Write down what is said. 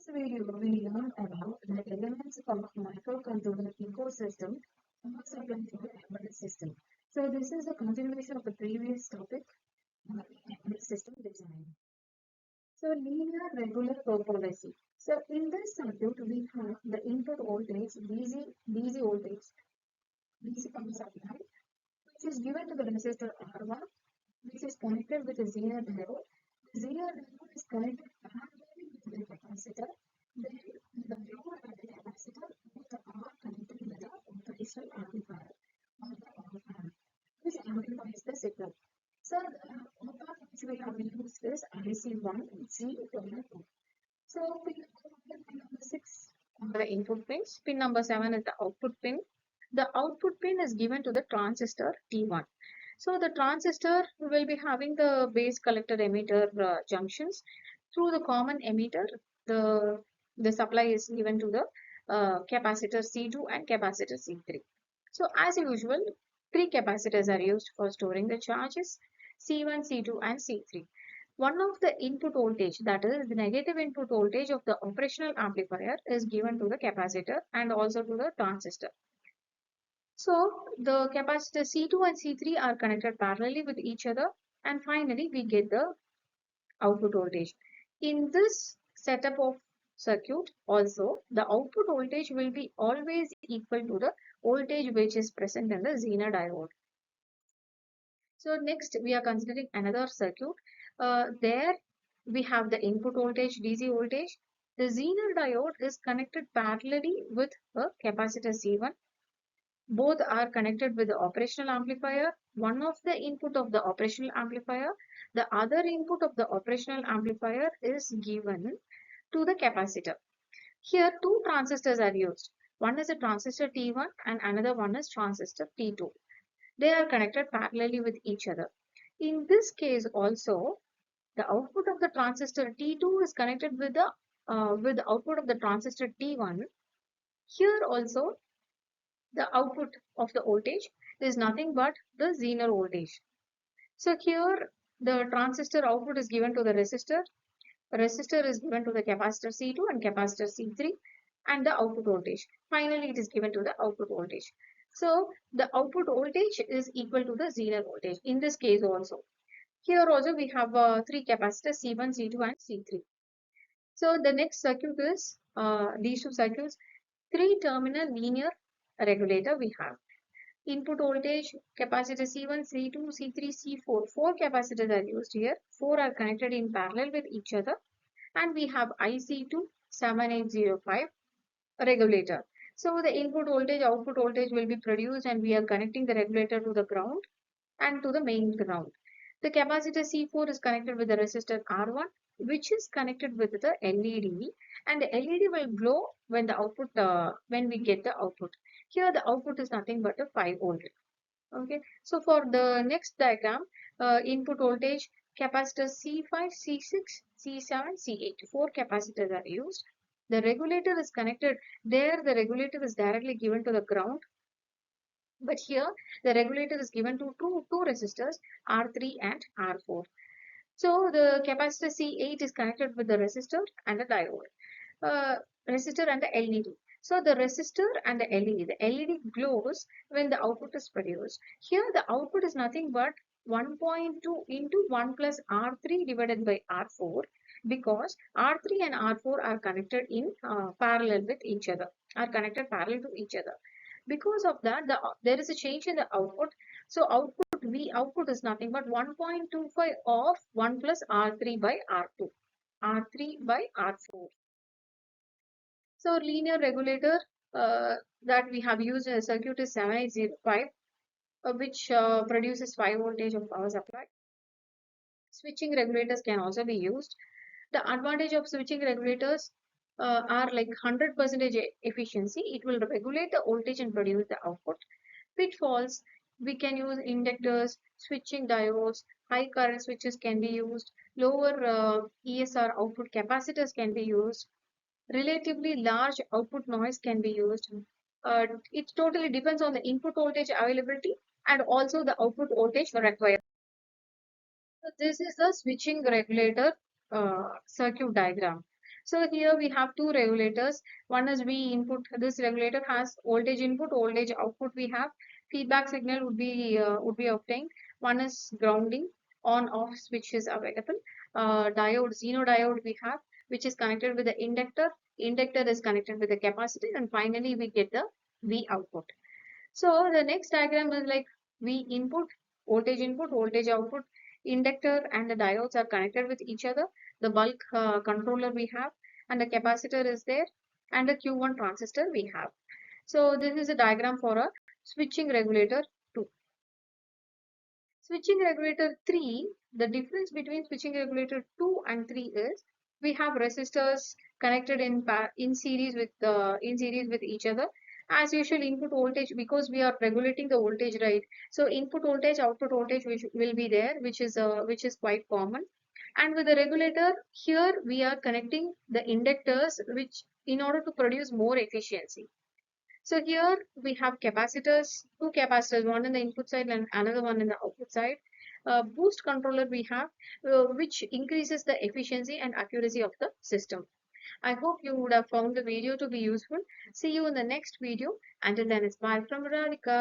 this video, we learn about the elements of microcontroller ecosystem supplying to the embedded system. So this is a continuation of the previous topic, embedded system design. So linear regular topology. So in this circuit, we have the input voltage, DC voltage, DC power supply, which is given to the resistor R1, which is connected with a Zener diode. The Zener diode is connected parallelly with the capacitor. Then the ground and the capacitor both are connected with the operational amplifier or the op-amp, which amplifies the signal. So the op-amp which we have used is IC1G22. So pin number 6 are the input pins. Pin number 7 is the output pin. The output pin is given to the transistor T1. So the transistor will be having the base collector emitter junctions. Through the common emitter, the supply is given to the capacitor C2 and capacitor C3. So as usual, 3 capacitors are used for storing the charges, C1, C2 and C3. One of the input voltage, that is the negative input voltage of the operational amplifier, is given to the capacitor and also to the transistor. So the capacitor C2 and C3 are connected parallelly with each other, and finally we get the output voltage. In this setup of circuit also, the output voltage will be always equal to the voltage which is present in the Zener diode. So next we are considering another circuit. There we have the input voltage, DC voltage. The Zener diode is connected parallelly with a capacitor C1. Both are connected with the operational amplifier. One of the input of the operational amplifier, the other input of the operational amplifier is given to the capacitor. Here two transistors are used. One is a transistor T1 and another one is transistor T2. They are connected parallelly with each other. In this case also, the output of the transistor T2 is connected with the output of the transistor T1. Here also, the output of the voltage is nothing but the Zener voltage. So here the transistor output is given to the resistor. Resistor is given to the capacitor C2 and capacitor C3 and the output voltage. Finally, it is given to the output voltage. So the output voltage is equal to the Zener voltage in this case also. Here also we have 3 capacitors C1, C2 and C3. So the next circuit is these two circuits, 3-terminal linear regulator we have. Input voltage, capacitor C1, C2, C3, C4. 4 capacitors are used here. 4 are connected in parallel with each other. And we have IC27805 regulator. So the input voltage, output voltage will be produced and we are connecting the regulator to the ground and to the main ground. The capacitor C4 is connected with the resistor R1, which is connected with the LED, and the LED will glow when the output, when we get the output. Here the output is nothing but a 5 volt. Okay, so for the next diagram, input voltage, capacitor C5, C6, C7, C8. 4 capacitors are used. The regulator is connected. There the regulator is directly given to the ground. But here the regulator is given to two resistors, R3 and R4. So the capacitor C8 is connected with the resistor and the diode. Resistor and the LED. So the resistor and the LED glows when the output is produced. Here the output is nothing but 1.2 into 1 plus R3 divided by R4, because R3 and R4 are connected in parallel with each other, are connected parallel to each other. Because of that, there is a change in the output. So output is nothing but 1.25 of 1 plus R3 by R2, R3 by R4. So linear regulator that we have used in a circuit is 7805, which produces 5 voltage of power supply. Switching regulators can also be used. The advantage of switching regulators are like 100% efficiency. It will regulate the voltage and produce the output. Pitfalls, we can use inductors, switching diodes, high current switches can be used, lower ESR output capacitors can be used, relatively large output noise can be used. It totally depends on the input voltage availability and also the output voltage required. So this is the switching regulator circuit diagram. So here we have two regulators. One is V input. This regulator has voltage input, voltage output. We have feedback signal would be obtained. One is grounding, on off switch is available. Diode, xeno diode we have, which is connected with the inductor. Inductor is connected with the capacitor, and finally we get the V output. So the next diagram is like V input, voltage output. Inductor and the diodes are connected with each other. The bulk controller we have, and the capacitor is there, and the Q1 transistor we have. So this is a diagram for a switching regulator 2. Switching regulator 3, the difference between switching regulator 2 and 3 is we have resistors connected in series with each other. As usual, input voltage, because we are regulating the voltage, right? So input voltage, output voltage will be there, which is quite common. And with the regulator here, we are connecting the inductors, which in order to produce more efficiency. So here we have capacitors, two capacitors, one in the input side and another one in the output side. Boost controller we have, which increases the efficiency and accuracy of the system. I hope you would have found the video to be useful. See you in the next video. Until then, it's bye from Radhika.